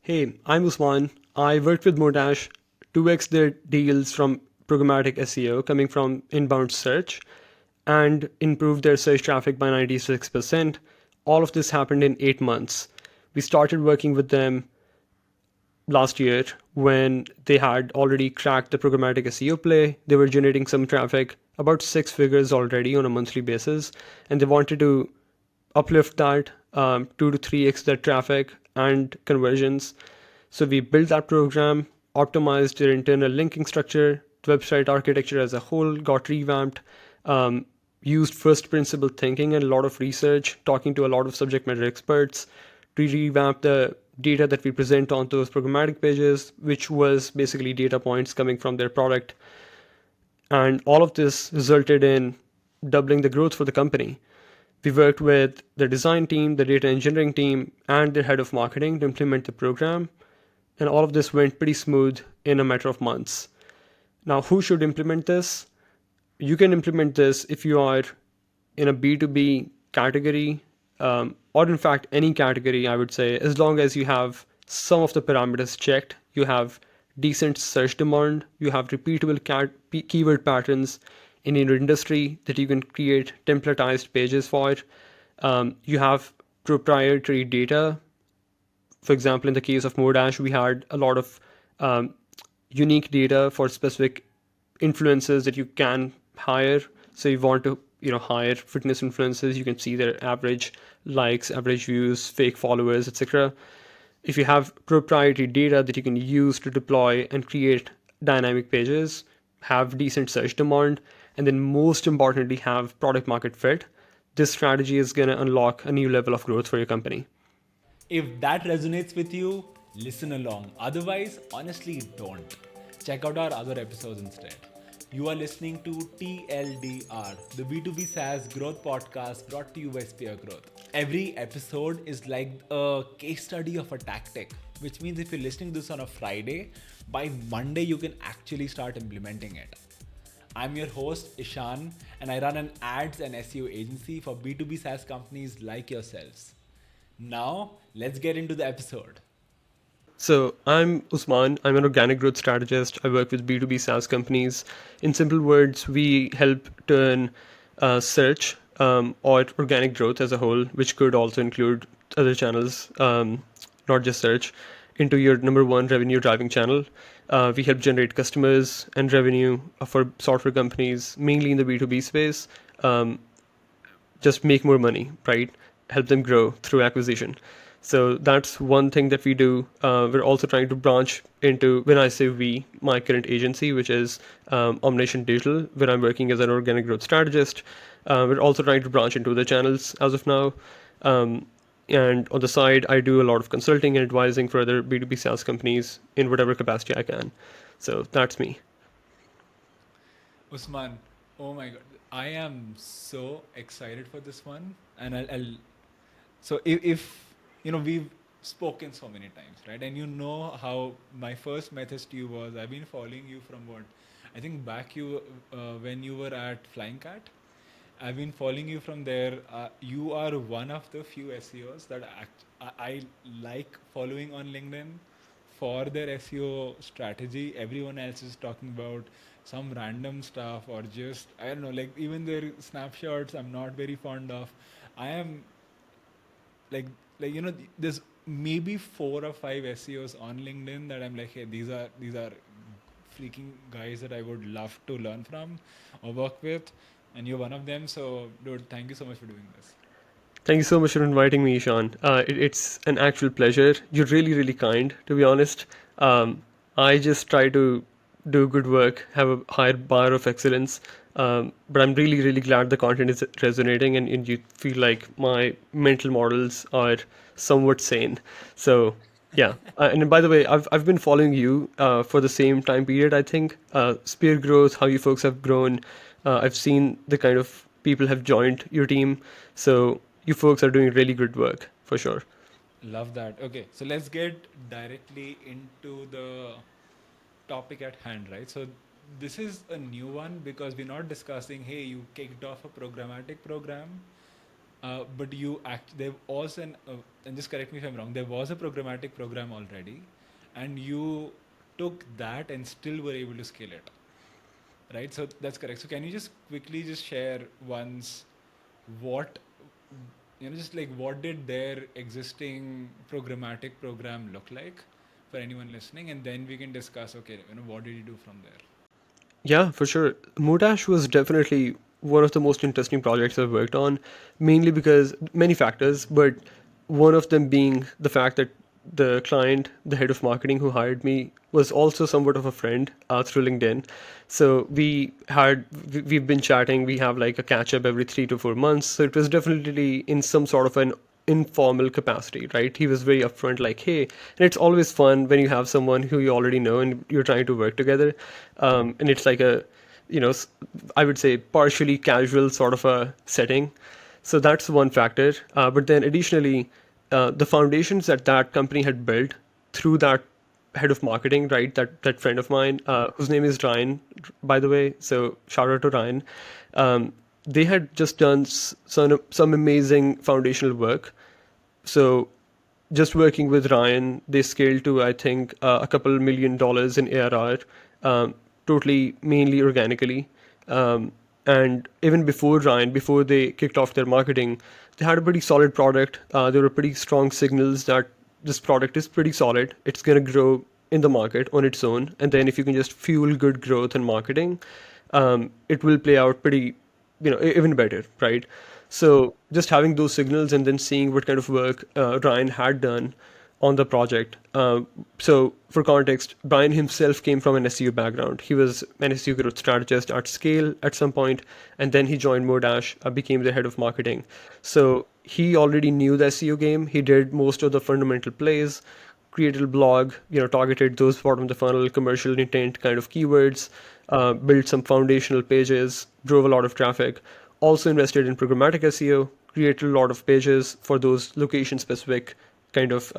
Hey, I'm Usman. I worked with Modash to x their deals from programmatic SEO coming from inbound search and improved their search traffic by 96%. All of this happened in 8 months. We started working with them last year when they had already cracked the programmatic SEO play. They were generating some traffic, about six figures already on a monthly basis, and they wanted to uplift that 2 to 3x that traffic and conversions. So we built that program, optimized their internal linking structure, the website architecture as a whole got revamped, used first principle thinking and a lot of research, talking to a lot of subject matter experts to revamp the data that we present on those programmatic pages, which was basically data points coming from their product. And all of this resulted in doubling the growth for the company. We worked with the design team, the data engineering team, and the head of marketing to implement the program. And all of this went pretty smooth in a matter of months. Now, who should implement this? You can implement this if you are in a B2B category, or in fact, any category, I would say, as long as you have some of the parameters checked, you have decent search demand, you have repeatable keyword patterns in your industry that you can create templatized pages for, you have proprietary data. For example, in the case of Modash, we had a lot of um, unique data for specific influencers that you can hire. So you want to hire fitness influencers, you can see their average likes, average views, fake followers, etc. If you have proprietary data that you can use to deploy and create dynamic pages, have decent search demand, and then most importantly have product market fit, this strategy is going to unlock a new level of growth for your company. If that resonates with you, listen along. Otherwise, honestly, don't. Check out our other episodes instead. You are listening to TLDR, the B2B SaaS growth podcast brought to you by Spear Growth. Every episode is like a case study of a tactic, which means if you're listening to this on a Friday, by Monday you can actually start implementing it. I'm your host, Ishan, and I run an ads and SEO agency for B2B SaaS companies like yourselves. Now, let's get into the episode. So I'm Usman. I'm an organic growth strategist. I work with B2B SaaS companies. In simple words, we help turn search or organic growth as a whole, which could also include other channels, not just search, into your number one revenue driving channel. We help generate customers and revenue for software companies, mainly in the B2B space. Just make more money, right? Help them grow through acquisition. So that's one thing that we do. We're also trying to branch into, when I say we, my current agency, which is Omniscient Digital, where I'm working as an organic growth strategist. We're also trying to branch into the channels as of now. And on the side, I do a lot of consulting and advising for other B2B SaaS companies in whatever capacity I can. So that's me. Usman, oh my god, I am so excited for this one. And so if we've spoken so many times, right? And you know how my first message to you was, I've been following you from what? I think back when you were at Flying Cat. I've been following you from there. You are one of the few SEOs that I like following on LinkedIn for their SEO strategy. Everyone else is talking about some random stuff or just, I don't know, like even their snapshots I'm not very fond of. I am like there's maybe 4 or 5 SEOs on LinkedIn that I'm like, hey, these are freaking guys that I would love to learn from or work with, and you're one of them. So, dude, thank you so much for doing this. Thank you so much for inviting me, Sean. It's an actual pleasure. You're really, really kind, to be honest. I just try to do good work, have a higher bar of excellence. But I'm really, really glad the content is resonating and you feel like my mental models are somewhat sane. So, yeah. And by the way, I've been following you for the same time period, I think. Spear growth, how you folks have grown. I've seen the kind of people have joined your team. So you folks are doing really good work for sure. Love that. Okay, so let's get directly into the topic at hand, right? So, this is a new one because we're not discussing, hey, you kicked off a programmatic program. but there was and just correct me if I'm wrong, there was a programmatic program already, and you took that and still were able to scale it, right? So that's correct. So can you just quickly just share once what, just like what did their existing programmatic program look like for anyone listening, and then we can discuss, okay, what did you do from there? Yeah, for sure. Modash was definitely one of the most interesting projects I've worked on, mainly because many factors, but one of them being the fact that the client, the head of marketing who hired me, was also somewhat of a friend through LinkedIn. So we've been chatting. We have like a catch up every 3 to 4 months. So it was definitely in some sort of an informal capacity, right? He was very upfront, like, hey, and it's always fun when you have someone who you already know and you're trying to work together. And it's like a, I would say partially casual sort of a setting. So that's one factor. But then additionally, the foundations that that company had built through that head of marketing, right? That friend of mine, whose name is Ryan, by the way. So shout out to Ryan. They had just done some amazing foundational work. So just working with Ryan, they scaled to, I think, a couple $1 million in ARR, totally mainly organically. And even before Ryan, before they kicked off their marketing, they had a pretty solid product. There were pretty strong signals that this product is pretty solid. It's going to grow in the market on its own. And then if you can just fuel good growth and marketing, it will play out pretty, even better, right? So just having those signals and then seeing what kind of work Ryan had done on the project. So for context, Brian himself came from an SEO background. He was an SEO growth strategist at scale at some point, and then he joined Modash, became the head of marketing. So he already knew the SEO game. He did most of the fundamental plays, created a blog, targeted those bottom of the funnel, commercial intent kind of keywords, built some foundational pages, drove a lot of traffic, also invested in programmatic SEO, created a lot of pages for those location specific kind of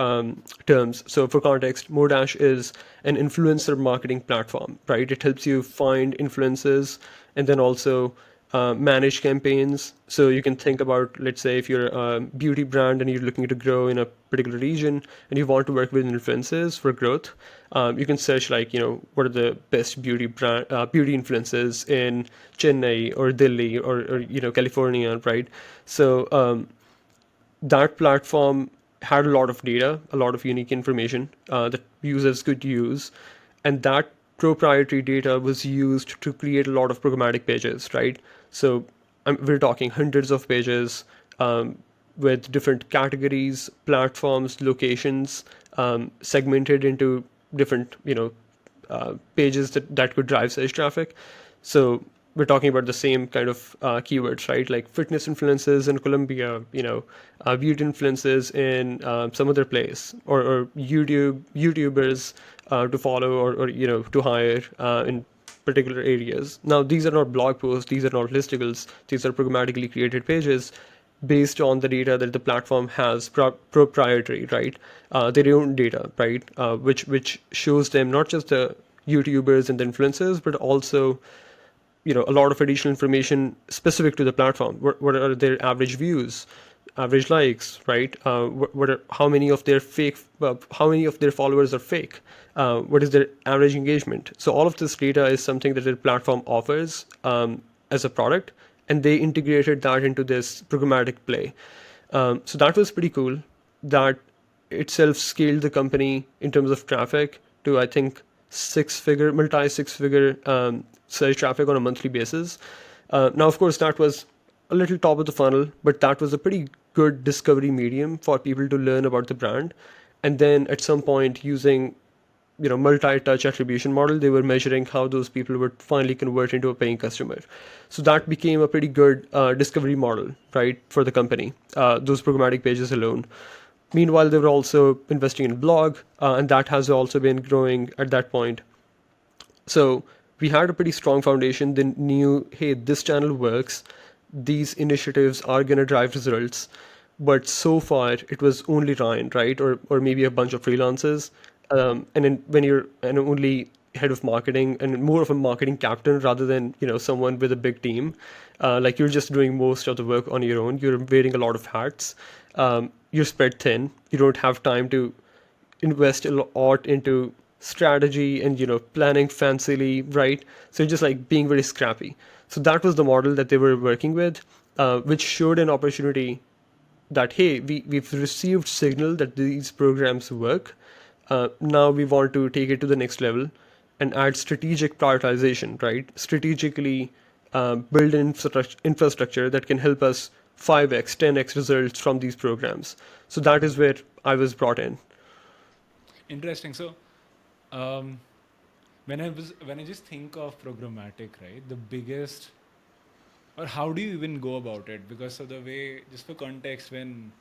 terms. So for context, Modash is an influencer marketing platform, right? It helps you find influencers and then also manage campaigns. So you can think about, let's say, if you're a beauty brand and you're looking to grow in a particular region and you want to work with influencers for growth, you can search like, what are the best beauty influencers in Chennai or Delhi or California, right? So that platform had a lot of data, a lot of unique information that users could use, and that proprietary data was used to create a lot of programmatic pages, right? So we're talking hundreds of pages with different categories, platforms, locations, segmented into different, pages that could drive search traffic. So we're talking about the same kind of keywords, right? Like fitness influences in Colombia, beauty influences in some other place, or YouTubers to follow or to hire in particular areas. Now, these are not blog posts, these are not listicles, these are programmatically created pages based on the data that the platform has proprietary, right? Their own data, right? Which shows them not just the YouTubers and the influencers, but also a lot of additional information specific to the platform. What are their average views, average likes, right? How many of their how many of their followers are fake? What is their average engagement? So all of this data is something that the platform offers as a product, and they integrated that into this programmatic play. So that was pretty cool. That itself scaled the company in terms of traffic to, I think, multi-six-figure search traffic on a monthly basis. Now, of course, that was a little top of the funnel, but that was a pretty good discovery medium for people to learn about the brand. And then at some point, using multi-touch attribution model, they were measuring how those people would finally convert into a paying customer. So that became a pretty good discovery model, right, for the company. Those programmatic pages alone. Meanwhile, they were also investing in blog, and that has also been growing at that point. So we had a pretty strong foundation. They knew, hey, this channel works. These initiatives are going to drive results. But so far, it was only Ryan, right? Or maybe a bunch of freelancers. And then when you're and only head of marketing and more of a marketing captain rather than someone with a big team. Like you're just doing most of the work on your own. You're wearing a lot of hats. You're spread thin. You don't have time to invest a lot into strategy and planning fancily, right? So just like being very scrappy. So that was the model that they were working with, which showed an opportunity that hey, we've received signal that these programs work. Now we want to take it to the next level and add strategic prioritization, right? Strategically build an infrastructure that can help us 5x 10x results from these programs. So that is where I was brought in. Interesting. So, um, when I just think of programmatic, right, the biggest, or how do you even go about it? Because of the way, just for context, when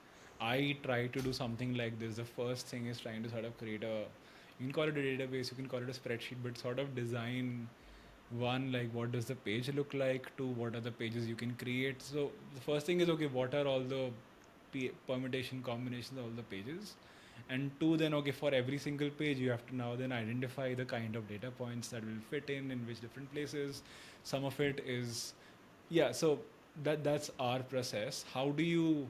I try to do something like this, the first thing is trying to sort of create a, you can call it a database, you can call it a spreadsheet, but sort of design one, like what does the page look like, two, what are the pages you can create. So the first thing is, okay, what are all the permutation combinations of all the pages, and two, then okay, for every single page you have to now then identify the kind of data points that will fit in which different places. Some of it is, yeah, so that's our process. How do you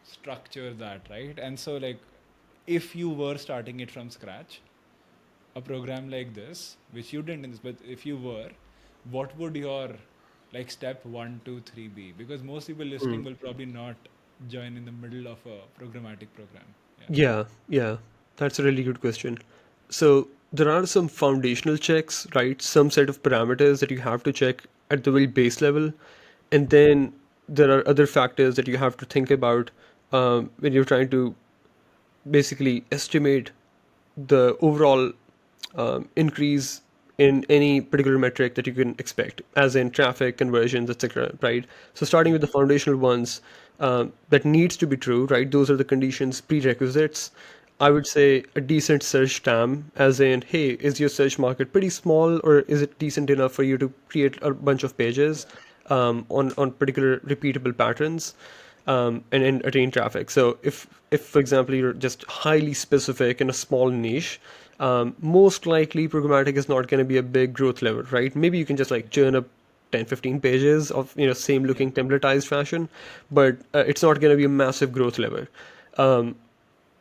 structure that, right? And so like, if you were starting it from scratch, a program like this, which you didn't in this, but if you were, what would your like step 1, 2, 3 be? Because most people listening will probably not join in the middle of a programmatic program. Yeah, that's a really good question. So there are some foundational checks, right? Some set of parameters that you have to check at the very base level, and then there are other factors that you have to think about when you're trying to basically estimate the overall increase in any particular metric that you can expect, as in traffic, conversions, etc. Right? So starting with the foundational ones that needs to be true, right? Those are the conditions, prerequisites. I would say a decent search term, as in, hey, is your search market pretty small, or is it decent enough for you to create a bunch of pages on particular repeatable patterns? And attain traffic. So if for example you're just highly specific in a small niche, most likely programmatic is not going to be a big growth lever, right? Maybe you can just like churn up 10, 15 pages of same looking templatized fashion, but it's not going to be a massive growth lever.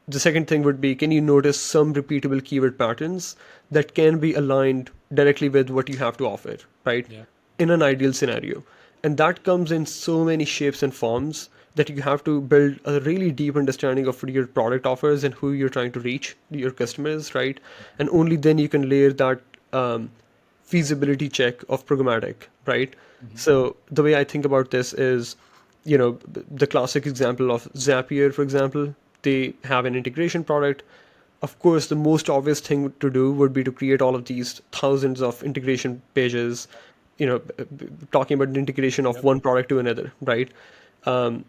The second thing would be, can you notice some repeatable keyword patterns that can be aligned directly with what you have to offer, right? Yeah. In an ideal scenario. And that comes in so many shapes and forms that you have to build a really deep understanding of what your product offers and who you're trying to reach, your customers, right? And only then you can layer that feasibility check of programmatic, right? So the way I think about this is, the classic example of Zapier, for example, they have an integration product. Of course, the most obvious thing to do would be to create all of these thousands of integration pages, talking about the integration of Yep. one product to another, right? Um,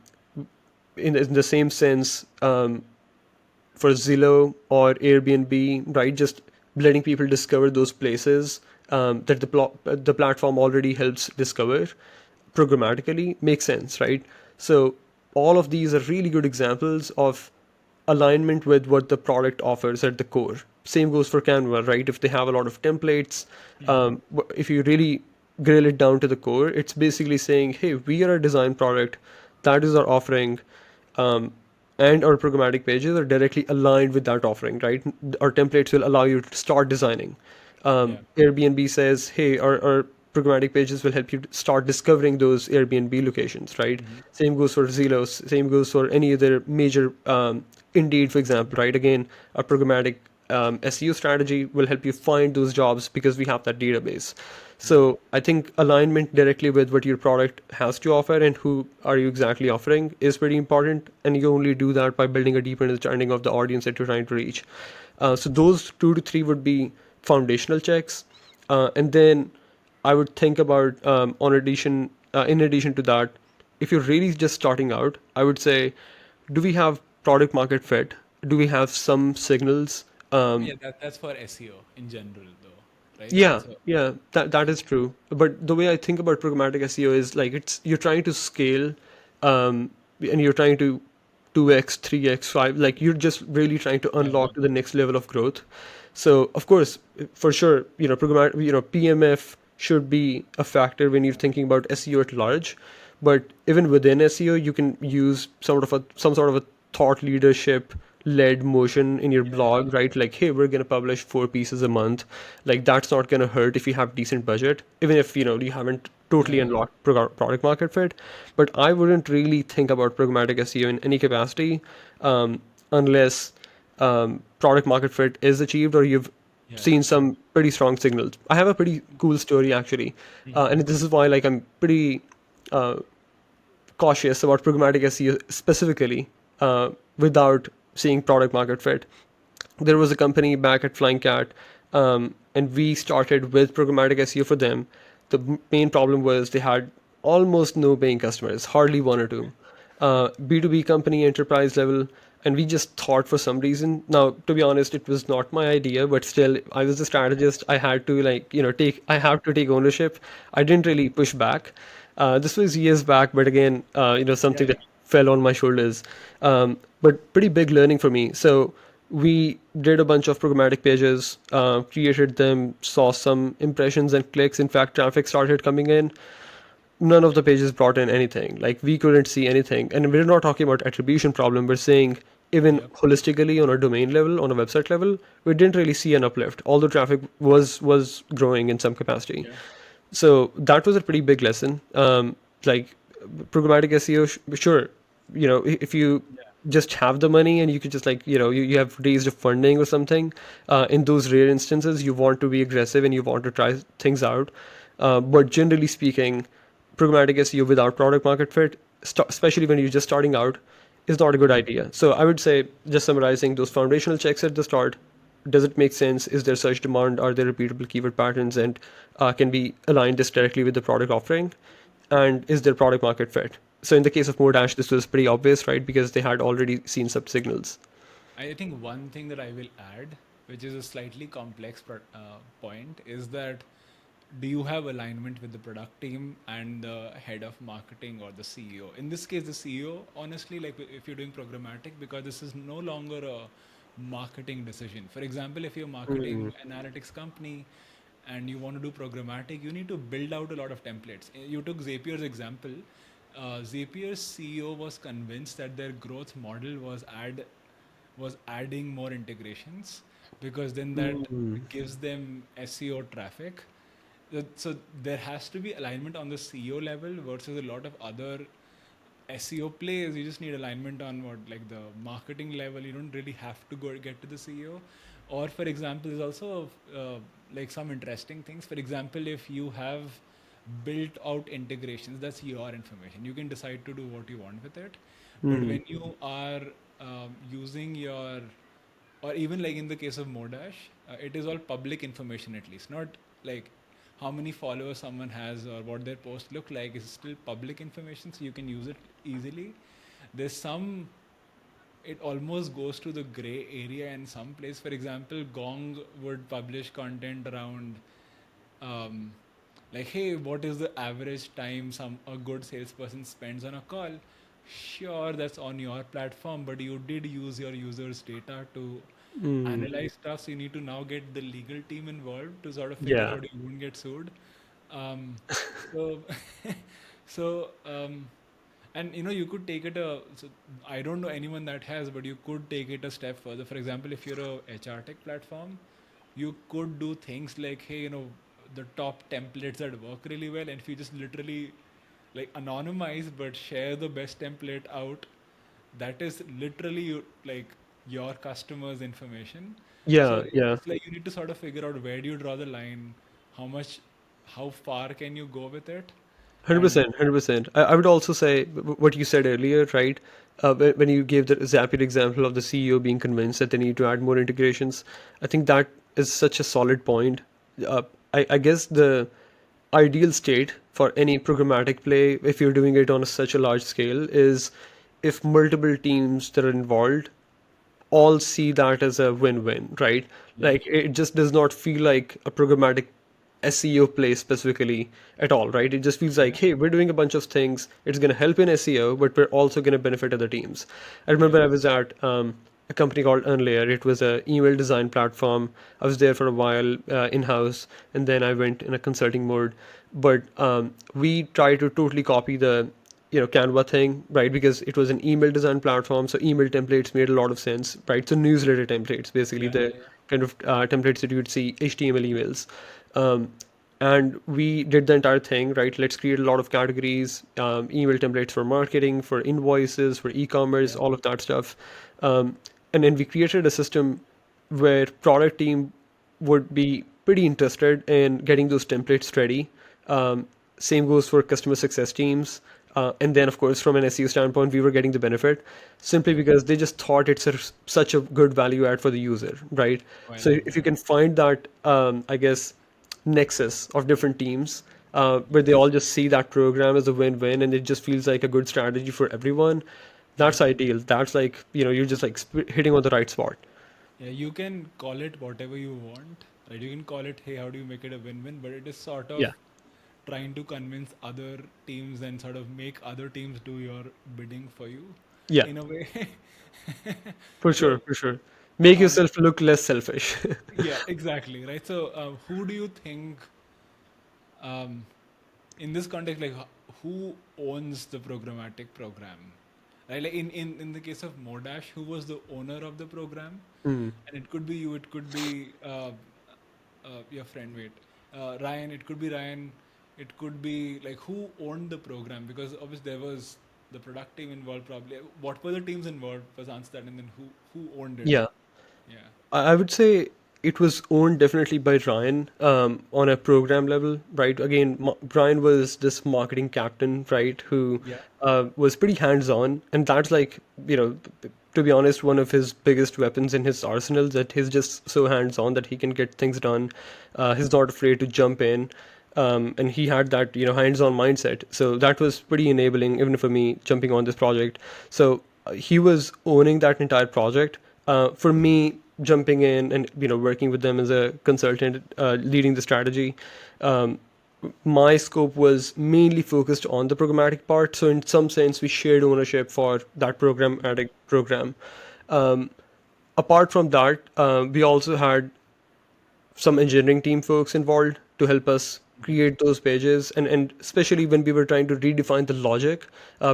in the same sense, for Zillow or Airbnb, right? Just letting people discover those places that the platform already helps discover programmatically makes sense, right? So all of these are really good examples of alignment with what the product offers at the core. Same goes for Canva, right? If they have a lot of templates, if you really grill it down to the core, it's basically saying, hey, we are a design product, that is our offering, and our programmatic pages are directly aligned with that offering, right? Our templates will allow you to start designing. Yeah. Airbnb says, hey, our programmatic pages will help you start discovering those Airbnb locations, right? Same goes for Zillow, same goes for any other major, Indeed, for example, right? Again, a programmatic SEO strategy will help you find those jobs because we have that database. So I think alignment directly with what your product has to offer and who are you exactly offering is pretty important. And you only do that by building a deeper understanding of the audience that you're trying to reach. So those 2 to 3 would be foundational checks. And then I would think about in addition to that, if you're really just starting out, I would say, do we have product market fit? Do we have some signals? Yeah, that's for SEO in general, though, right? Yeah, So yeah, that is true. But the way I think about programmatic SEO is like you're trying to scale, and you're trying to 2x, 3x, 5, like you're just really trying to Yeah. unlock to the next level of growth. So of course, for sure, programmatic, PMF should be a factor when you're thinking about SEO at large. But even within SEO, you can use some sort of a thought leadership led motion in your Yeah. blog, right? Like, hey, we're gonna publish 4 pieces a month. Like that's not gonna hurt if you have decent budget, even if you haven't totally Yeah. unlocked product market fit. But I wouldn't really think about programmatic SEO in any capacity, unless product market fit is achieved or you've Yeah. seen some pretty strong signals. I have a pretty cool story actually, and this is why like I'm pretty cautious about programmatic SEO specifically, without seeing product market fit. There was a company back at Flying Cat, and we started with programmatic SEO for them. The main problem was they had almost no paying customers, hardly one or two. B2B company, enterprise level, and we just thought for some reason. Now, to be honest, it was not my idea, but still, I was a strategist. I had to I have to take ownership. I didn't really push back. This was years back, but again, Yeah. something Yeah. that fell on my shoulders. But pretty big learning for me. So we did a bunch of programmatic pages, created them, saw some impressions and clicks. In fact, traffic started coming in. None of the pages brought in anything. Like we couldn't see anything. And we're not talking about attribution problem. We're saying even Yep. holistically on a domain level, on a website level, we didn't really see an uplift, although traffic was growing in some capacity. Yeah. So that was a pretty big lesson. Like programmatic SEO, sure, if you Yeah. just have the money and you could just like, you have raised a funding or something, in those rare instances, you want to be aggressive and you want to try things out. But generally speaking, programmatic SEO without product market fit, especially when you're just starting out, is not a good idea. So I would say, just summarizing those foundational checks at the start: does it make sense? Is there search demand? Are there repeatable keyword patterns? And can we align this directly with the product offering? And is there product market fit? So in the case of Modash, this was pretty obvious, right? Because they had already seen some signals. I think one thing that I will add, which is a slightly complex point, is that do you have alignment with the product team and the head of marketing or the CEO? In this case, the CEO, honestly, like if you're doing programmatic, because this is no longer a marketing decision. For example, if you're a marketing analytics company and you want to do programmatic, you need to build out a lot of templates. You took Zapier's example. Zapier's CEO was convinced that their growth model was adding more integrations because then that gives them SEO traffic. So there has to be alignment on the CEO level versus a lot of other SEO plays. You just need alignment on what, like the marketing level. You don't really have to go get to the CEO. Or for example, there's also like some interesting things. For example, if you have built out integrations, that's your information. You can decide to do what you want with it. But when you are using your, or even like in the case of Modash, it is all public information at least, not like how many followers someone has or what their posts look like is still public information, so you can use it easily. There's some, it almost goes to the gray area in some place. For example, Gong would publish content around like, hey, what is the average time a good salesperson spends on a call? Sure, that's on your platform, but you did use your users' data to analyze stuff. So you need to now get the legal team involved to sort of figure Yeah. out you won't get sued. Um, so, so, and you could take it so I don't know anyone that has, but you could take it a step further. For example, if you're a HR tech platform, you could do things like, hey, the top templates that work really well, and if you just literally like anonymize but share the best template out, that is literally like your customers' information. So Yeah. Yeah. it's like you need to sort of figure out where do you draw the line, how much, how far can you go with it, and 100%, 100%. I would also say what you said earlier, right? When you gave the Zapier example of the CEO being convinced that they need to add more integrations, I think that is such a solid point. I guess the ideal state for any programmatic play, if you're doing it on such a large scale, is if multiple teams that are involved all see that as a win-win, right? yeah, Like it just does not feel like a programmatic SEO play specifically at all, right? It just feels like, hey, we're doing a bunch of things. It's going to help in SEO, but we're also going to benefit other teams. I remember I was at a company called Unlayer. It was a email design platform. I was there for a while in-house, and then I went in a consulting mode. But we tried to totally copy the Canva thing, right? Because it was an email design platform, so email templates made a lot of sense, right? So newsletter templates, basically Yeah, the yeah, yeah. kind of templates that you would see HTML emails. Um, and we did the entire thing, right? Let's create a lot of categories, email templates for marketing, for invoices, for e-commerce, Yeah. all of that stuff. Um, and then we created a system where product team would be pretty interested in getting those templates ready. Same goes for customer success teams. And then, of course, from an SEO standpoint, we were getting the benefit simply Yeah. because they just thought it's such a good value add for the user, right? Oh, I So love if you that. can find that, I guess, nexus of different teams where they all just see that program as a win-win and it just feels like a good strategy for everyone, Yeah. that's ideal. That's like, you're just like hitting on the right spot. Yeah, you can call it whatever you want, right? You can call it, hey, how do you make it a win-win? But it is sort of Yeah. trying to convince other teams and sort of make other teams do your bidding for you Yeah, in a way. for So, sure, for sure. Make um, yourself look less selfish. yeah, exactly, right? So, who do you think, um, in this context, like who owns the programmatic program? Right? Like in the case of Modash, who was the owner of the program? Hmm. And it could be you, it could be your friend, wait, Ryan, it could be Ryan, it could be like who owned the program, because obviously there was the product team involved probably. What were the teams involved was answer that, and then who owned it? Yeah. Yeah. I would say it was owned definitely by Ryan on a program level, right? Again, Ryan was this marketing captain, right, who Yeah. was pretty hands-on, and that's like, to be honest, one of his biggest weapons in his arsenal, that he's just so hands-on that he can get things done. He's not afraid to jump in. And he had that, hands-on mindset. So that was pretty enabling, even for me jumping on this project. So he was owning that entire project. For me, jumping in and working with them as a consultant, leading the strategy, um, my scope was mainly focused on the programmatic part. So in some sense, we shared ownership for that programmatic program. Um, Apart from that, we also had some engineering team folks involved to help us create those pages, and especially when we were trying to redefine the logic,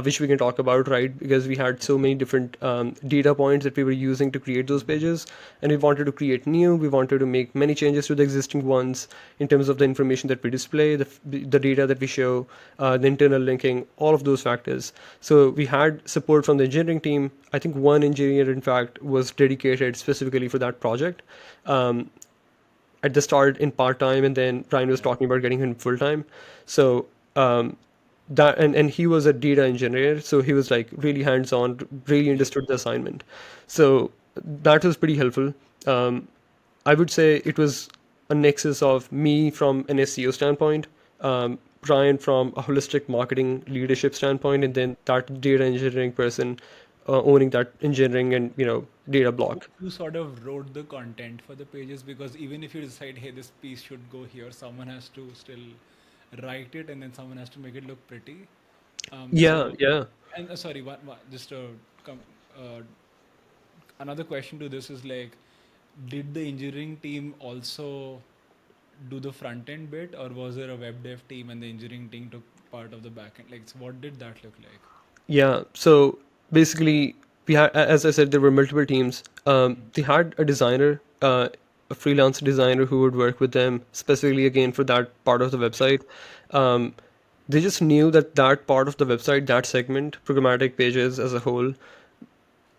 which we can talk about, right? Because we had so many different data points that we were using to create those pages, and we wanted to create new, we wanted to make many changes to the existing ones in terms of the information that we display, the data that we show, the internal linking, all of those factors. So we had support from the engineering team. I think one engineer in fact was dedicated specifically for that project, um, at the start in part time, and then Ryan was Yeah. talking about getting him full time. So that and he was a data engineer, so he was like really hands on, really Yeah. understood the assignment. So that was pretty helpful. Um, I would say it was a nexus of me from an SEO standpoint, Ryan from a holistic marketing leadership standpoint, and then that data engineering person owning that engineering and data block. Who sort of wrote the content for the pages? Because even if you decide, hey, this piece should go here, someone has to still write it, and then someone has to make it look pretty. Yeah, So, yeah. and sorry, just com- uh, another question to this is like, did the engineering team also do the front end bit, or was there a web dev team and the engineering team took part of the back end? Like, so what did that look like? Yeah. So basically, we had, as I said, there were multiple teams. They had a designer, a freelance designer who would work with them specifically again for that part of the website. Um, they just knew that that part of the website, that segment, programmatic pages as a whole,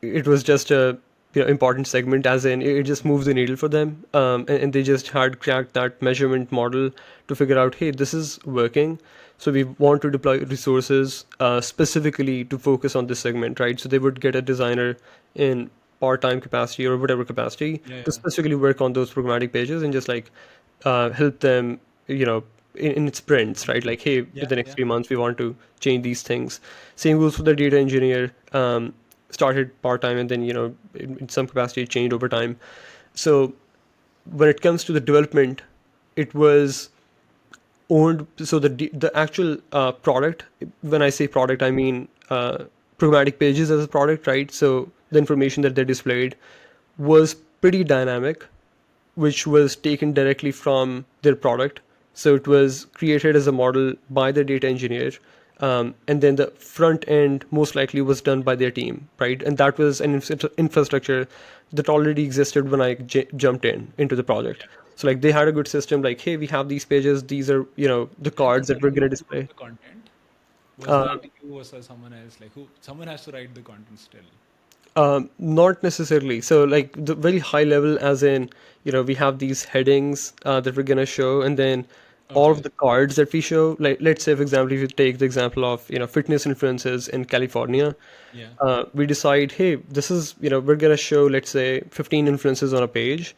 it was just a important segment, as in it just moves the needle for them, and they just had cracked that measurement model to figure out, hey, this is working, so we want to deploy resources specifically to focus on this segment, right? So they would get a designer in part-time capacity or whatever capacity Yeah, to yeah, specifically work on those programmatic pages and just like help them, in sprints, right? Like, hey, in yeah, the next yeah. 3 months, we want to change these things. Same goes for the data engineer. Started part time and then, in some capacity, changed over time. So when it comes to the development, it was owned. So the actual product, when I say product, I mean programmatic pages as a product, right? So the information that they displayed was pretty dynamic, which was taken directly from their product. So it was created as a model by the data engineer. And then the front end most likely was done by their team, right? And that was an infrastructure that already existed when I jumped into the project. So like they had a good system, like, hey, we have these pages, these are, the And cards that we're who going to wrote display. the content? Was Uh, that you or someone else? Like who? Someone has to write the content still. Not necessarily. So, like the very high level, as in, we have these headings that we're gonna show, and then all of Okay. the cards that we show. Like, let's say, for example, if you take the example of, fitness influencers in California, Yeah. we decide, hey, this is, we're gonna show, let's say, 15 influencers on a page,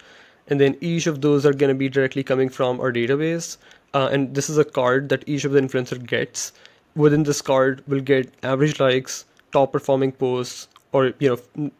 and then each of those are gonna be directly coming from our database, and this is a card that each of the influencer gets. Within this card, we'll get average likes, top performing posts, or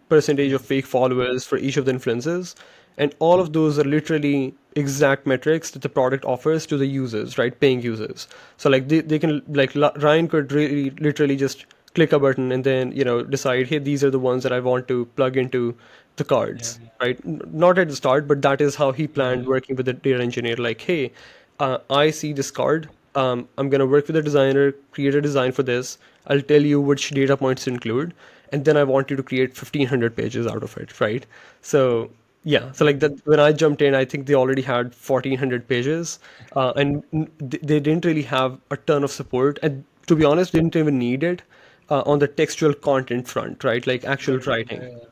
percentage of fake followers for each of the influencers, and all of those are literally exact metrics that the product offers to the users, right? Paying users. So like they can, like, Ryan could really literally just click a button and then decide, hey, these are the ones that I want to plug into the Yeah. cards, right? Not at the start, but that is how he planned Yeah. working with the data engineer. Like, hey, I see this card. I'm gonna work with the designer, create a design for this. I'll tell you which data points to include, and then I want you to create 1,500 pages out of it, right? So yeah, so like that when I jumped in, I think they already had 1,400 pages, and they didn't really have a ton of support, and to be honest, didn't even need it on the textual content front, right? Like actual Got it. writing. Yeah.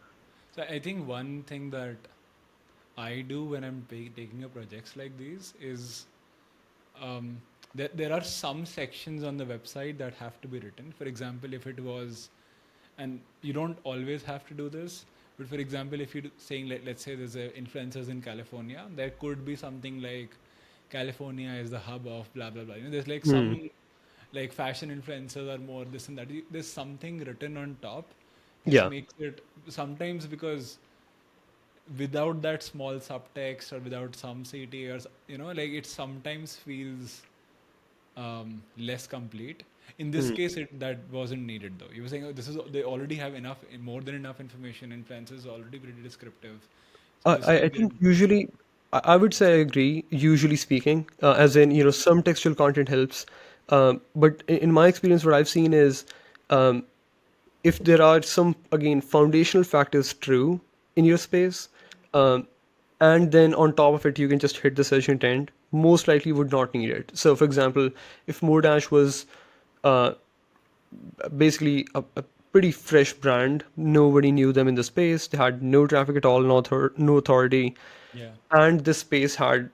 So I think one thing that I do when I'm taking up projects like these is there are some sections on the website that have to be written. For example, if it was, and you don't always have to do this, but for example, if you're saying, let's say there's influencers in California, there could be something like California is the hub of blah blah blah. There's like Hmm. some like fashion influencers are more this and that. There's something written on top, which Yeah. makes it sometimes because without that small subtext or without some CT or like it sometimes feels less complete. In this Hmm. case, that wasn't needed though. You were saying, oh, this is they already have enough, more than enough information. Influences already pretty descriptive, so this I can be think written. usually, I would say I agree, usually speaking, as in, some textual content helps. But in my experience, what I've seen is um, if there are some, again, foundational factors true in your space, um, and then on top of it, you can just hit the search intent, most likely would not need it. So, for example, if Modash was uh, basically a pretty fresh brand. Nobody knew them in the space. They had no traffic at all, no authority, Yeah, and this space had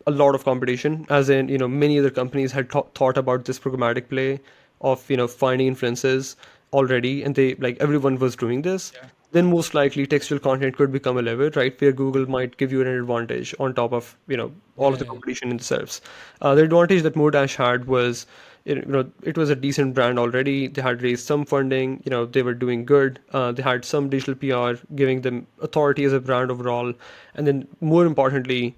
a lot of competition. As in, many other companies had thought about this programmatic play of finding influences already, and they, like, everyone was doing this. yeah, Then most likely textual content could become a lever, right? Where Google might give you an advantage on top of all of yeah, the yeah, competition themselves. The advantage that Modash had was, it was a decent brand already. They had raised some funding. They were doing good. They had some digital PR giving them authority as a brand overall, and then more importantly,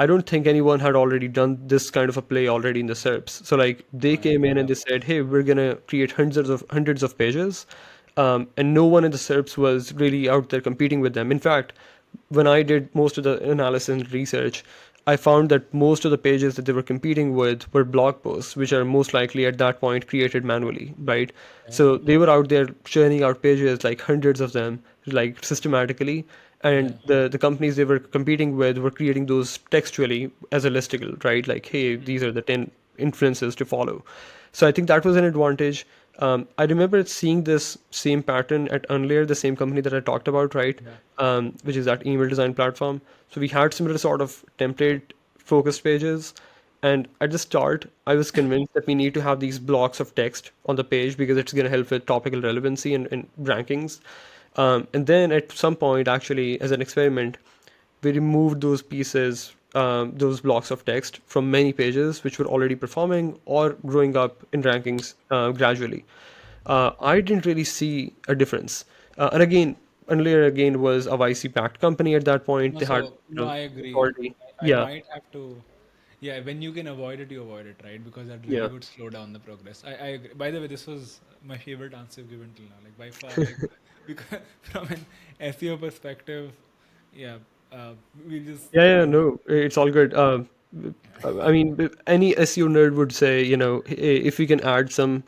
I don't think anyone had already done this kind of a play already in the SERPs. So like they came in and they said, "Hey, we're gonna create hundreds of pages," and no one in the SERPs was really out there competing with them. In fact, when I did most of the analysis and research, I found that most of the pages that they were competing with were blog posts, which are most likely at that point created manually, right? yeah, So they were out there churning out pages, like hundreds of them, like systematically. yeah, And the companies they were competing with were creating those textually as a listicle, right? Like, hey, these are the 10 influences to follow. So I think that was an advantage. I remember seeing this same pattern at Unlayer, the same company that I talked about, right? yeah. Which is that email design platform. So we had similar sort of template focused pages. And at the start, I was convinced that we need to have these blocks of text on the page because it's going to help with topical relevancy and rankings. And then at some point, actually, as an experiment, we removed those pieces, those blocks of text from many pages which were already performing or growing up in rankings gradually. I didn't really see a difference. And again, Unlayer again was a YC backed company at that point. No, They had so no, I agree. authority. I Yeah. might have to. Yeah, when you can avoid it, you avoid it, right? Because that really Yeah. would slow down the progress. I agree. By the way, this was my favorite answer given till now, like by far, like because from an SEO perspective, yeah, uh, we just Yeah, yeah, no, it's all good. I mean, any SEO nerd would say, if we can add some,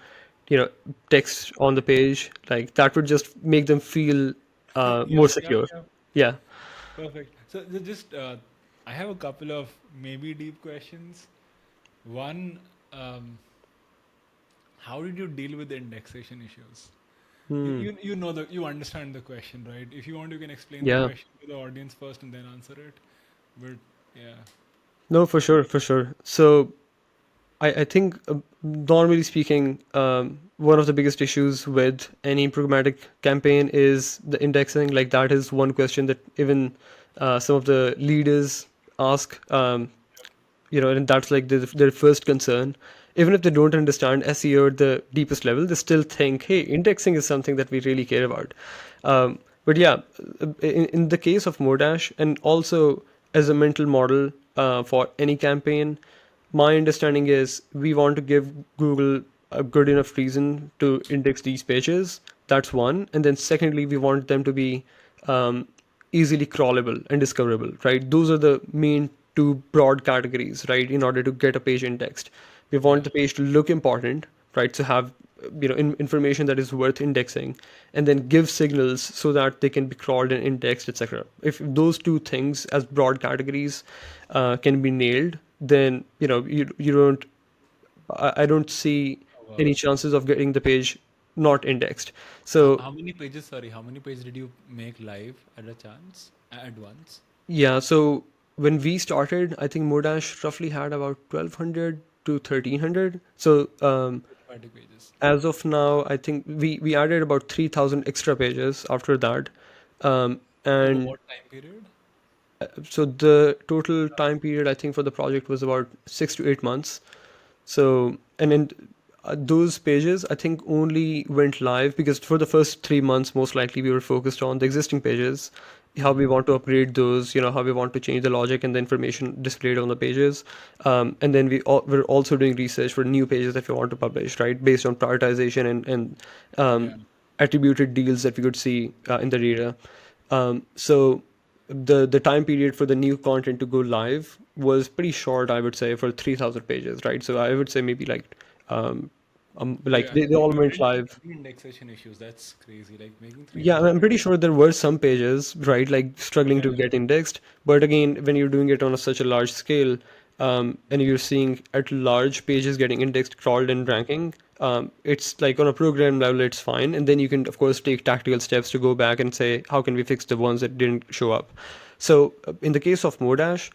text on the page, like that would just make them feel yeah, more yeah, secure. yeah, Yeah. perfect. So just I have a couple of maybe deep questions. One, um, how did you deal with the indexation issues? Hmm. You know that you understand the question, right? If you want, you can explain the Yeah. question to the audience first and then answer it. But yeah, No, for sure, for sure. So I think, normally speaking, one of the biggest issues with any programmatic campaign is the indexing. Like that is one question that even some of the leaders ask. And that's like their first concern. Even if they don't understand SEO at the deepest level, they still think, hey, indexing is something that we really care about. But yeah, in the case of Modash, and also as a mental model for any campaign, my understanding is we want to give Google a good enough reason to index these pages. That's one. And then secondly, we want them to be um, easily crawlable and discoverable, right? Those are the main two broad categories, right? In order to get a page indexed, we want yeah, the page to look important, right? To have information that is worth indexing, and then give signals so that they can be crawled and indexed, etc. If those two things as broad categories can be nailed, then you don't I don't see oh, wow. any chances of getting the page not indexed. So How many pages? Sorry, how many pages did you make live at a chance at once? yeah, so when we started, I think Modash roughly had about 1,200 to 1,300. So Automatic pages. as of now, I think we added about 3,000 extra pages after that. Over And what time period? so the total time period, I think, for the project was about 6 to 8 months. So, and then those pages, I think, only went live because for the first 3 months, most likely we were focused on the existing pages, how we want to upgrade those, how we want to change the logic and the information displayed on the pages. And then we're also doing research for new pages that we want to publish, right? Based on prioritization and Yeah. attributed deals that we could see in the data. So the time period for the new content to go live was pretty short, I would say, for 3,000 pages, right? So I would say maybe like Okay, and they all you went didn't see live. any indexation issues. That's crazy. Like making Yeah, 3,000 I'm pretty pages. sure there were some pages, right, like struggling to Yeah. get indexed. But again, when you're doing it on such a large scale, and you're seeing at large pages getting indexed, crawled, and ranking, it's like on a program level, it's fine. And then you can, of course, take tactical steps to go back and say, how can we fix the ones that didn't show up? So in the case of Modash,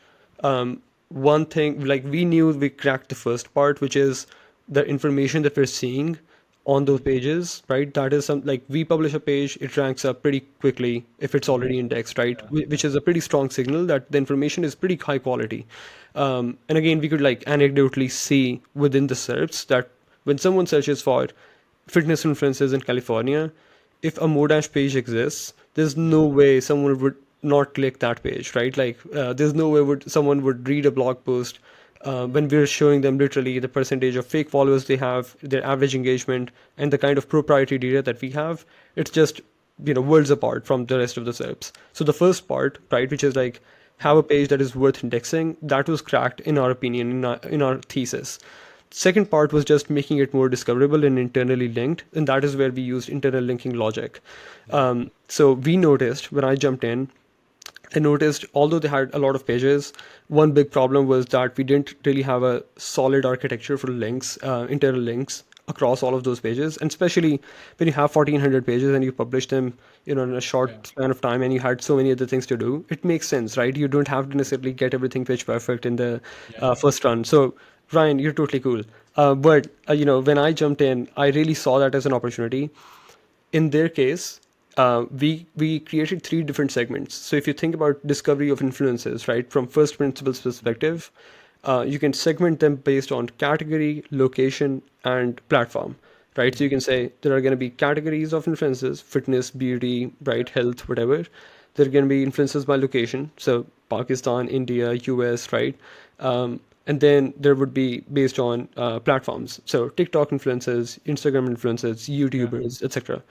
one thing, like we knew we cracked the first part, which is the information that we're seeing on those pages, right? That is some, like, we publish a page, it ranks up pretty quickly if it's Yeah. already indexed, right? Yeah. Which is a pretty strong signal that the information is pretty high quality. And again, we could like anecdotally see within the SERPs that when someone searches for fitness influencers in California, if a Modash page exists, there's Yeah. no way someone would not click that page, right? Like, there's no way would someone would read a blog post when we're showing them literally the percentage of fake followers they have, their average engagement, and the kind of proprietary data that we have. It's just worlds apart from the rest of the SERPs. So the first part, right, which is like have a page that is worth indexing, that was cracked in our opinion, in our thesis. Second part was just making it more discoverable and internally linked, and that is where we used internal linking logic. Yeah. So we noticed when I jumped in, I noticed although they had a lot of pages, one big problem was that we didn't really have a solid architecture for links, internal links across all of those pages. And especially when you have 1,400 pages and you publish them, in a Yeah. short span of time, and you had so many other things to do, it makes sense, right? You don't have to necessarily get everything pitch perfect in the Yeah. first run. So Ryan, you're totally cool. But when I jumped in, I really saw that as an opportunity. In their case, we created three different segments. So if you think about discovery of influences, right, from first principles perspective, you can segment them based on category, location, and platform, right? So you can say there are going to be categories of influences: fitness, beauty, right, health, whatever. There are going to be influences by location, so Pakistan, India, US, right? And then there would be based on platforms. So TikTok influencers, Instagram influencers, Yeah. YouTubers, etc.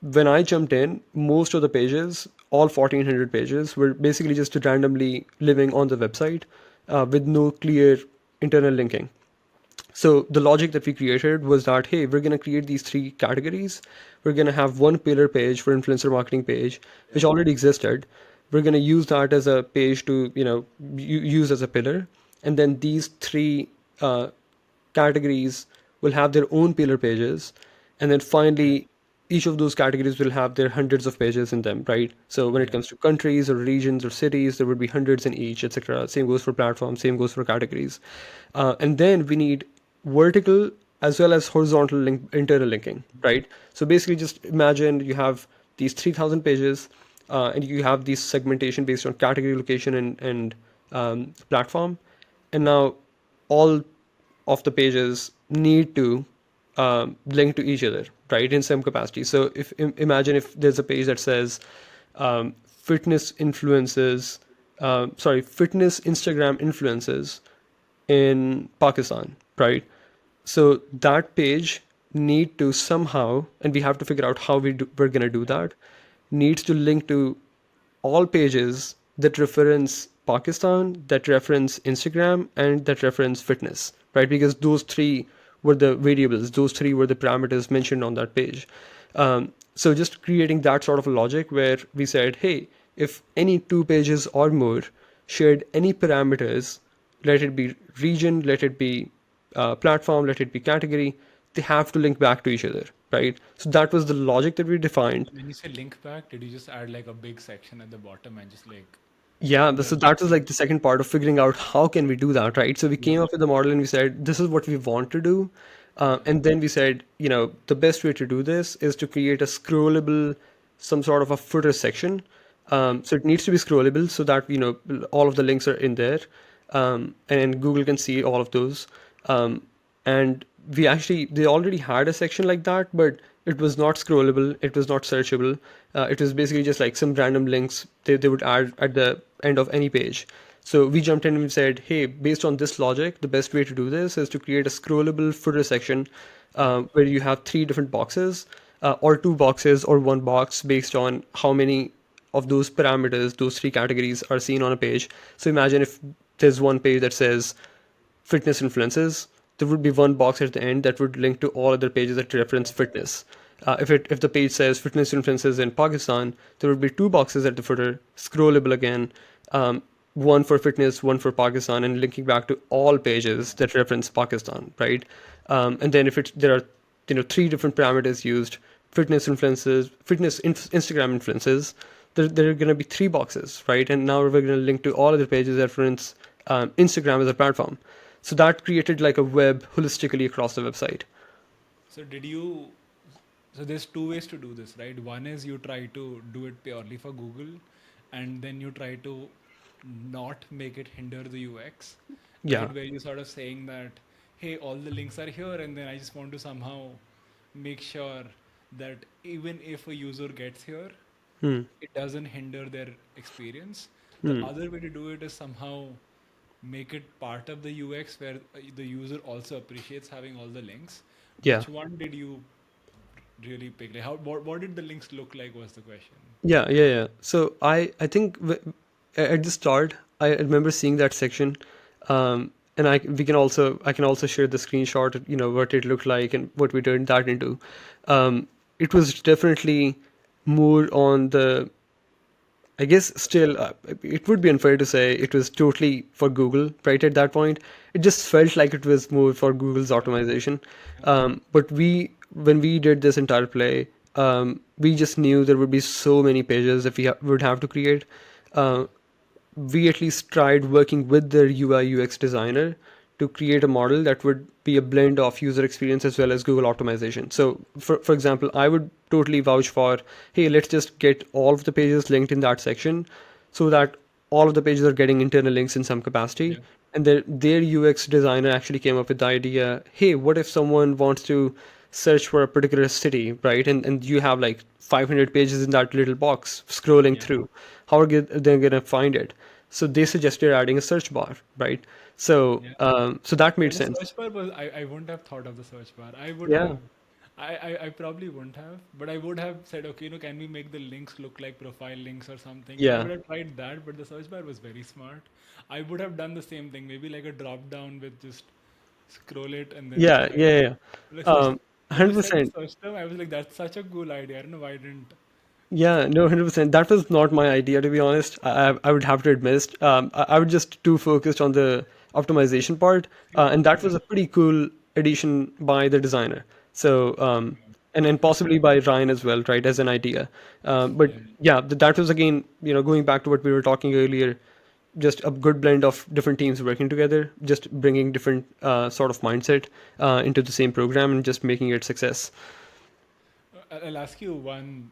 When I jumped in, most of the pages, all 1400 pages, were basically just randomly living on the website with no clear internal linking. So the logic that we created was that, hey, we're going to create these three categories. We're going to have one pillar page for influencer marketing page, Yeah. which already existed. We're going to use that as a page to, use as a pillar. And then these three uh, categories will have their own pillar pages. And then Yeah. finally, each of those categories will have their hundreds of pages in them, right? So when it Yeah. comes to countries or regions or cities, there would be hundreds in each, etc. Same goes for platforms, same goes for categories. And then we need vertical as well as horizontal internal linking, right? So basically, just imagine you have these 3,000 pages, and you have these segmentation based on category, location, and platform, and now all of the pages need to link to each other, right, in some capacity. So if imagine if there's a page that says fitness influences, fitness Instagram influences in Pakistan, right? So that page need to somehow, and we have to figure out how we're going to do that, needs to link to all pages that reference Pakistan, that reference Instagram, and that reference fitness, right? Because those three were the variables, those three were the parameters mentioned on that page. So just creating that sort of a logic where we said, hey, if any two pages or more shared any parameters, let it be region, let it be platform, let it be category, they have to link back to each other, right? So that was the logic that we defined. When you say link back, did you just add like a big section at the bottom and just like Yeah, the so that was linking? like the second part of figuring out how can we do that, right? So we Yeah. came up with the model and we said, this is what we want to do. Yeah. And then we said, the best way to do this is to create a scrollable, some sort of a footer section. Yeah. So it needs to be scrollable so that, all of the links are in there. And Google can see all of those. And they already had a section like that, but it was not scrollable, it was not searchable. It was basically just like some random links they would add at the end of any page. So we jumped in and we said, hey, based on this logic, the best way to do this is to create a scrollable footer section Yeah. where you have three different boxes, or two boxes, or one box based on how many of those parameters, those three categories are seen on a page. So imagine if there's one page that says fitness influences, there would be one box at the end that would link to all other pages that reference fitness. If the page says fitness influences in Pakistan, there would be two boxes at the footer, scrollable again, one for fitness, one for Pakistan, and linking back to all pages that reference Pakistan, right? And then if there are three different parameters used, fitness influences, Instagram influences, there are going to be three boxes, right? And now we're going to link to all other pages that reference Instagram as a platform. So that created like a web holistically across the website. So did you? So there's two ways to do this, right? One is you try to do it purely for Google, and then you try to not make it hinder the UX, Yeah. right? Where you're sort of saying that, hey, all the links are here, and then I just want to somehow make sure that even if a user gets here, Hmm. it doesn't hinder their experience. The Hmm. other way to do it is somehow make it part of the UX where the user also appreciates having all the links. Yeah. Which one did you really pick? Like what did the links look like was the question. Yeah. Yeah. Yeah. So I think at the start I remember seeing that section, and I can also share the screenshot. What it looked like and what we turned that into. It was definitely more on the, I guess still, it would be unfair to say it was totally for Google, right? At that point, it just felt like it was more for Google's Yeah. optimization. Yeah. But when we did this entire play, we just knew there would be so many pages that would have to create. Uh, we at least tried working with the UI UX designer to create a model that would be a blend of user experience as well as Google optimization. So, for example, I would totally vouch for, hey, let's just get all of the pages linked in that section so that all of the pages are getting internal links in some capacity. Yeah. And their UX designer actually came up with the idea, hey, what if someone wants to search for a particular city, right? And you have like 500 pages in that little box scrolling Yeah. through. How are they going to find it? So they suggested adding a search bar, right? So Yeah. so that Yeah, made the sense. search bar was, I wouldn't have thought of the search bar. I would Yeah, have, I probably wouldn't have, but I would have said, okay, can we make the links look like profile links or something? I yeah, would have tried that, but the search bar was very smart. I would have done the same thing, maybe like a drop down with just scroll it and then yeah, select. yeah, yeah. Like, so when you said the 100%. search term, I was like, that's such a cool idea. I don't know why I didn't Yeah, thought no, of. 100%. That was not my idea, to be honest. I would have to admit. I was just too focused on the optimization part, and that was a pretty cool addition by the designer. So, and possibly by Ryan as well, right, as an idea. But Yeah. yeah, that was again, going back to what we were talking earlier, just a good blend of different teams working together, just bringing different sort of mindset into the same program and just making it success. I'll ask you one,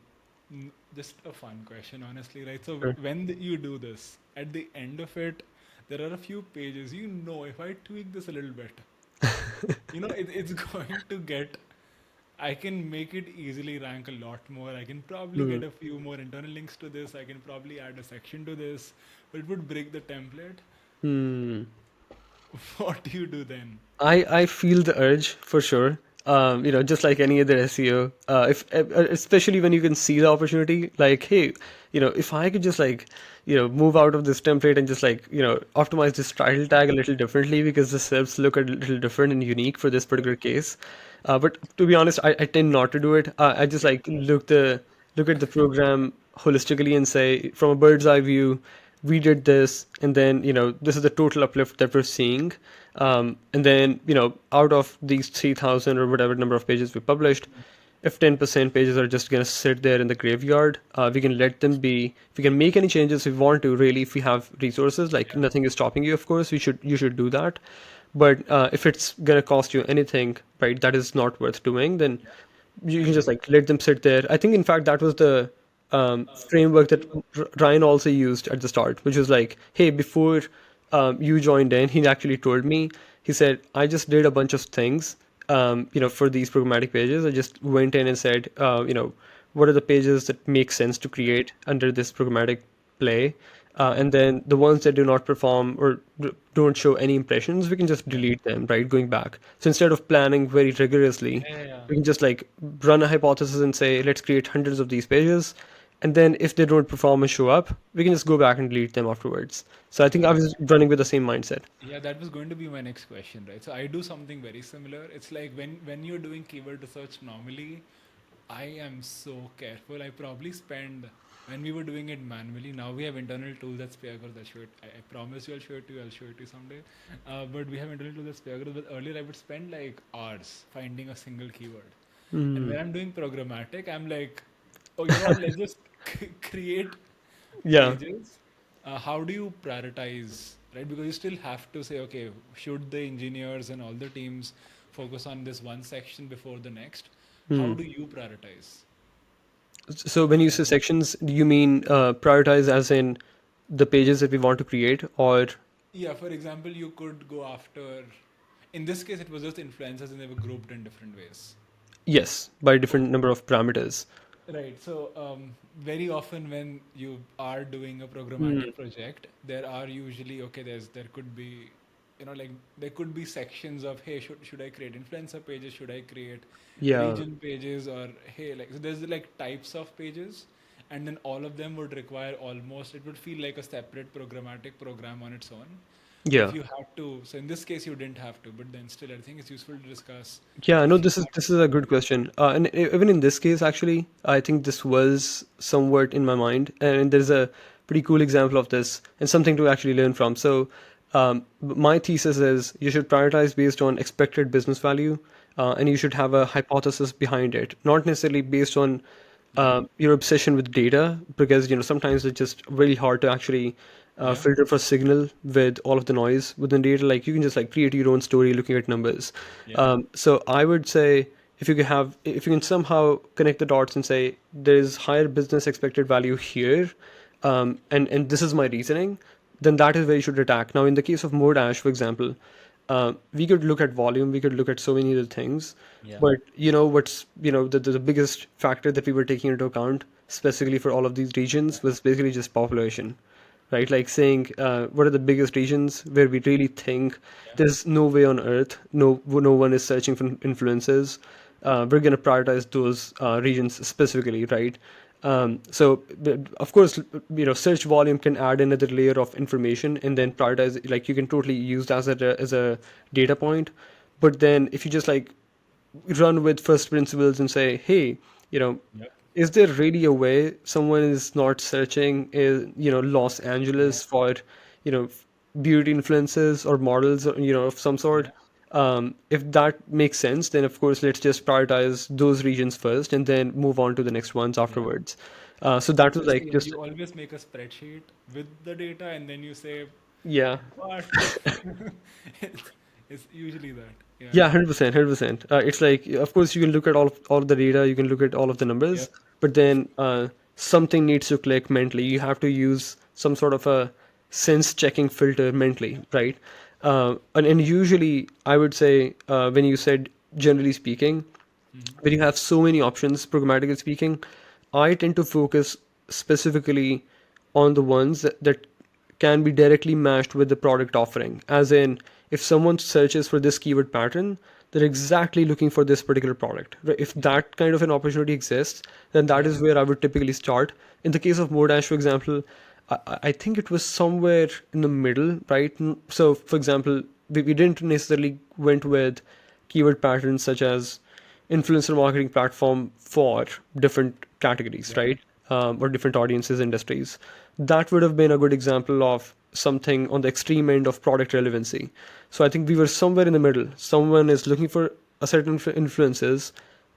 just a fun question, honestly, right? So Sure. when you do this, at the end of it, there are a few pages. If I tweak this a little bit, it's going to get. I can make it easily rank a lot more. I can probably Hmm. get a few more internal links to this. I can probably add a section to this, but it would break the template. Hmm. What do you do then? I feel the urge for sure. Just like any other SEO, if especially when you can see the opportunity, like, hey, if I could just like, move out of this template and just like, optimize this title tag a little differently because the steps look a little different and unique for this particular case. But to be honest, I tend not to do it. I just like look at the program holistically and say, from a bird's eye view, we did this, and then this is the total uplift that we're seeing. And then out of these 3,000 or whatever number of pages we published, if 10% pages are just going to sit there in the graveyard, we can let them be. We can make any changes we want to. Really, if we have resources, like nothing is stopping you. Of course, you should do that. But if it's going to cost you anything, right, that is not worth doing, then you I can just agree. like let them sit there. I think, in fact, that was the framework that Ryan also used at the start, which was like, hey, before you joined in, he actually told me, he said, I just did a bunch of things, for these programmatic pages. I just went in and said, what are the pages that make sense to create under this programmatic play? Yeah. And then the ones that do not perform or don't show any impressions, we can just Yeah. delete them, right? Going back. So instead of planning very rigorously, Yeah. Yeah. we can just like run a hypothesis and say, let's create hundreds of these pages. And then if they don't perform and show up, we can just go back and delete them afterwards. So I think I was running with the same mindset. Yeah, that was going to be my next question, right? So I do something very similar. It's like when you're doing keyword research normally, I am so careful. I probably spend when we were doing it manually. Now we have internal tools that spare girls. I'll show it. I promise you, I'll show it to you. I'll show it to you someday. But we have internal tools that spare girls. But earlier, I would spend like hours finding a single keyword. And when I'm doing programmatic, I'm like, oh, you know what? Let's just create Yeah. pages. How do you prioritize, right? Because you still have to say, okay, should the engineers and all the teams focus on this one section before the next? How do you prioritize? So when you say sections, do you mean prioritize as in the pages that we want to create, or Yeah, for example, you could go after, in this case, it was just influencers and they were grouped in different ways. yes, by different number of parameters? Right. So, very often when you are doing a programmatic project, there are usually, okay, there could be, like there could be sections of, hey, should I create influencer pages? Should I create Yeah. region pages? Or hey, like, so there's like types of pages, and then all of them would require almost, it would feel like a separate programmatic program on its own. So if Yeah. you had to, so in this case you didn't have to, but then still I think it's useful to discuss Yeah, no, if you this is a good question. And even in this case, actually, I think this was somewhat in my mind, and there's a pretty cool example of this and something to actually learn from. So, my thesis is you should prioritize based on expected business value, and you should have a hypothesis behind it, not necessarily based on right. your obsession with data, because sometimes it's just really hard to actually Yeah. filter for signal with all of the noise within data. Like you can just like create your own story looking at numbers. Yeah. So I would say if you can somehow connect the dots and say there is higher business expected value here, and this is my reasoning, then that is where you should attack. Now, in the case of Modash, for example, we could look at volume, we could look at so many other things, Yeah. but what's the biggest factor that we were taking into account specifically for all of these regions was basically just population, right? Like saying, what are the biggest regions where we really think Yeah. there's no way on earth, no one is searching for influencers. We're going to prioritize those regions specifically, right? Of course, search volume can add another layer of information and then prioritize. Like you can totally use that as a data point. But then if you just like run with first principles and say, hey, you know, Yep. is there really a way someone is not searching in, Los Yeah. Angeles for, you know, beauty influences or models, or, of some sort? Yeah. If that makes sense, then of course let's just prioritize those regions first and then move on to the next ones Yeah. afterwards. So that was like Interesting. just, You always make a spreadsheet with the data and then you say, yeah. what if? it's, it's usually that. Yeah. Yeah, 100%, 100%. It's like, of course, you can look at all of the data, you can look at all of the numbers, Yep. but then something needs to click mentally. You have to use some sort of a sense checking filter mentally, right? And usually, I would say, when you said generally speaking, Hmm. when you have so many options, programmatically speaking, I tend to focus specifically on the ones that can be directly matched with the product offering. As in, if someone searches for this keyword pattern, they're exactly looking for this particular product. Right? If Yeah. that kind of an opportunity exists, then that Yeah. is where I would typically start. In the case of Modash, for example, I think it was somewhere in the middle, right? So, for example, we didn't necessarily went with keyword patterns such as influencer marketing platform for different categories, Yeah. right? Or different audiences, industries. That would have been a good example of something on the extreme end of product relevancy. So I think we were somewhere in the middle. Someone is looking for a certain influences,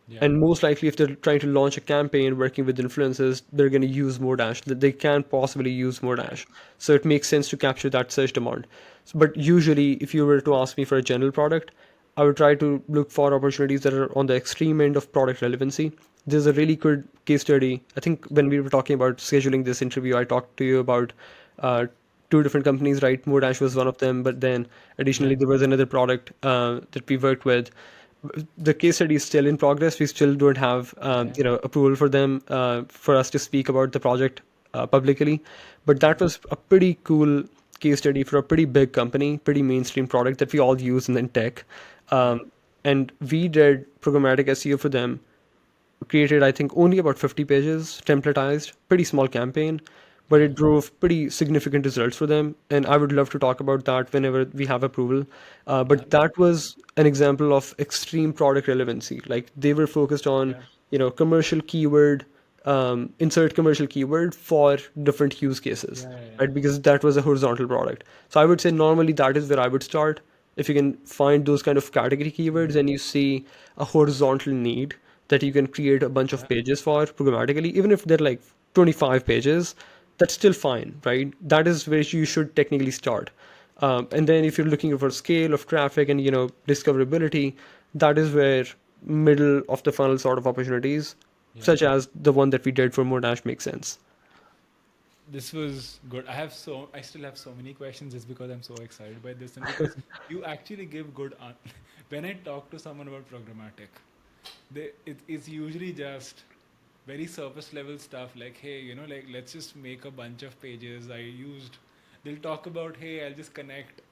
Yeah. and most likely, if they're trying to launch a campaign working with influencers, they're going to use more dash. That they can't possibly use more Right. dash. So it makes sense to capture that search demand. But usually, if you were to ask me for a general product, I would try to look for opportunities that are on the extreme end of product relevancy. There's a really good case study. I think when we were talking about scheduling this interview, I talked to you about uh, two different companies, right? Modash was one of them, but then Yeah. additionally, there was another product that we worked with. The case study is still in progress. We still don't have Yeah. approval for them for us to speak about the project publicly, but that Yeah. was a pretty cool case study for a pretty big company, pretty mainstream product that we all use in tech. Yeah. And we did programmatic SEO for them, created I think only about 50 pages, templatized, pretty small campaign, but Yeah. it drove pretty significant results for them. And I would love to talk about that whenever we have approval. Yeah. But that was an example of extreme product relevancy. Like they were focused on, Yeah. commercial keyword, insert commercial keyword for different use cases, Yeah. Yeah. right? Because that was a horizontal product. So I would say normally that is where I would start. If you can find those kind of category keywords Mhm. and you see a horizontal need that you can create a bunch of Yeah. pages for programmatically, even if they're like 25 pages, that's still fine, right? That is where you should technically start. And then if you're looking for scale of traffic and discoverability, that is where middle of the funnel sort of opportunities, Yeah. such as the one that we did for Modash, make sense. This was good. I still have so many questions just because I'm so excited by this and because you actually give when I talk to someone about programmatic, it's usually just very surface level stuff like, hey, like let's just make a bunch of pages. They'll talk about, hey, I'll just connect,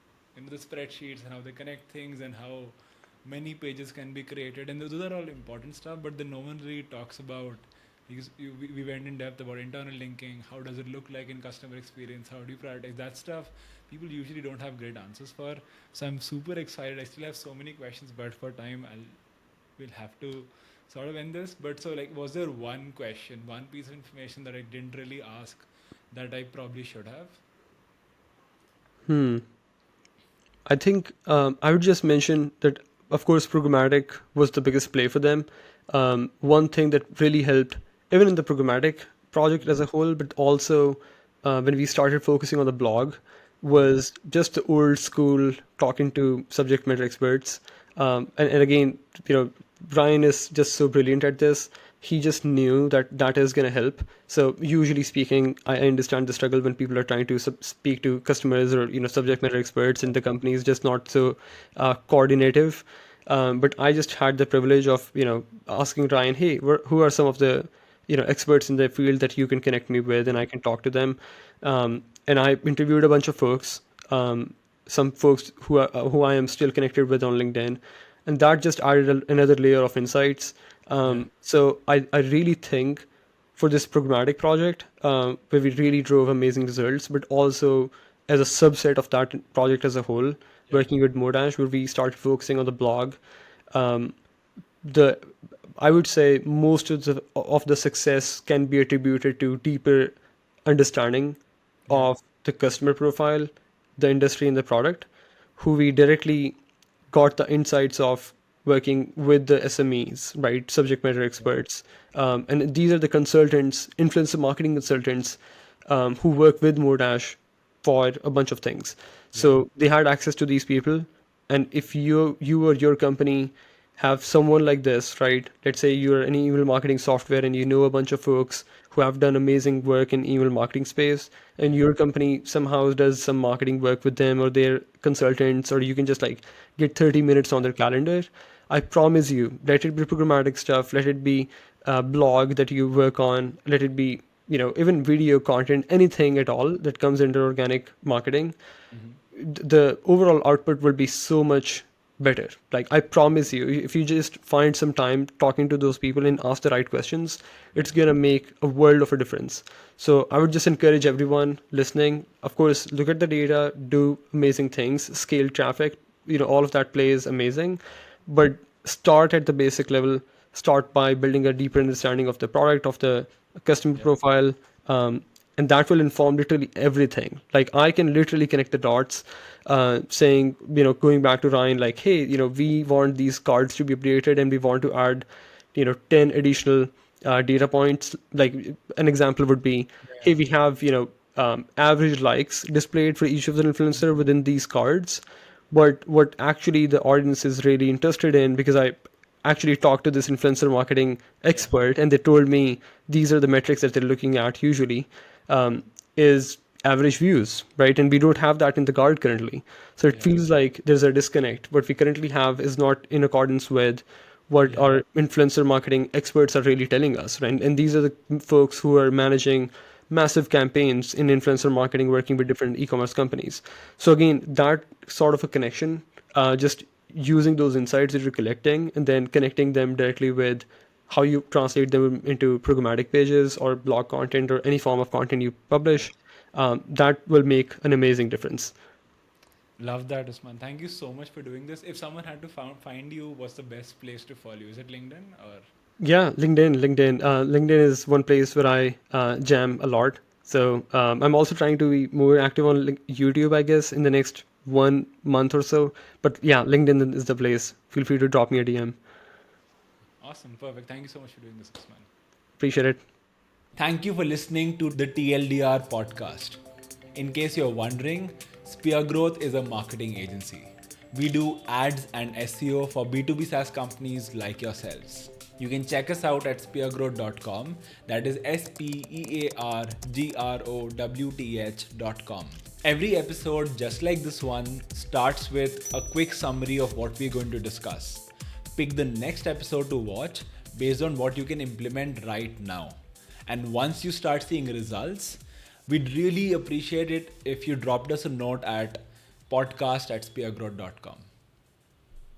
the spreadsheets and how they connect things and how many pages can be created. And those are all important stuff, but then no one really talks about, because we went in depth about internal linking. How does it look like in customer experience? How do you prioritize that stuff? People usually don't have great answers for. So I'm super excited. I still have so many questions, but for time, we'll have to sort of end this. But so, like, was there one question, one piece of information that I didn't really ask that I probably should have? Hmm. I think I would just mention that, of course, programmatic was the biggest play for them. One thing that really helped, even in the programmatic project as a whole, but also when we started focusing on the blog, Yeah. was just the old school talking to subject matter experts. And again, Brian is just so brilliant at this. He just knew that that is going to help. So usually speaking, I understand the struggle when people are trying to speak to customers or subject matter experts in the company is just not so coordinative. But I just had the privilege of asking Ryan, hey, who are some of the experts in the field that you can connect me with, and I can talk to them. and I interviewed a bunch of folks, some folks who I am still connected with on LinkedIn, and that just added another layer of insights. So I really think for this programmatic project, where we really drove amazing results, but also as a subset of that project as a whole, working with Modash, where we started focusing on the blog. The I would say most of the success can be attributed to deeper understanding of the customer profile, the industry, and the product, who we directly got the insights of working with the SMEs, right? Subject matter experts. And these are the consultants, influencer marketing consultants, who work with Modash for a bunch of things. So they had access to these people. And if you or your company have someone like this, right? Let's say you're an email marketing software and you know a bunch of folks who have done amazing work in email marketing space, and your company somehow does some marketing work with them or their consultants, or you can just like get 30 minutes on their calendar. I promise you, let it be programmatic stuff, let it be a blog that you work on, let it be, even video content, anything at all that comes under organic marketing, the overall output will be so much better. Like, I promise you, if you just find some time talking to those people and ask the right questions, it's gonna make a world of a difference. So I would just encourage everyone listening, of course, look at the data, do amazing things, scale traffic, all of that plays amazing, but start at the basic level. Start by building a deeper understanding of the product, of the customer profile, and that will inform literally everything. Like, I can literally connect the dots, saying, going back to Ryan, like, hey, we want these cards to be updated, and we want to add 10 additional data points. Like, an example would be, hey, we have average likes displayed for each of the influencer within these cards, but what actually the audience is really interested in, because I actually talked to this influencer marketing expert, and they told me these are the metrics that they're looking at usually, is average views, right? And we don't have that in the card currently. So it feels like there's a disconnect. What we currently have is not in accordance with what our influencer marketing experts are really telling us, right? And these are the folks who are managing massive campaigns in influencer marketing, working with different e-commerce companies. So again, that sort of a connection, just using those insights that you're collecting and then connecting them directly with how you translate them into programmatic pages or blog content or any form of content you publish, that will make an amazing difference. Love that, Usman. Thank you so much for doing this. If someone had to find you, what's the best place to follow you? Is it LinkedIn or? Yeah, LinkedIn. LinkedIn is one place where I jam a lot. So I'm also trying to be more active on YouTube, I guess, in the next 1 month or so. But yeah, LinkedIn is the place. Feel free to drop me a DM. Awesome. Perfect. Thank you so much for doing this, Usman. Appreciate it. Thank you for listening to the TLDR podcast. In case you're wondering, Spear Growth is a marketing agency. We do ads and SEO for B2B SaaS companies like yourselves. You can check us out at speargrowth.com. That is SPEARGROWTH.com. Every episode, just like this one, starts with a quick summary of what we're going to discuss. Pick the next episode to watch based on what you can implement right now. And once you start seeing results, we'd really appreciate it if you dropped us a note at podcast@speargrowth.com.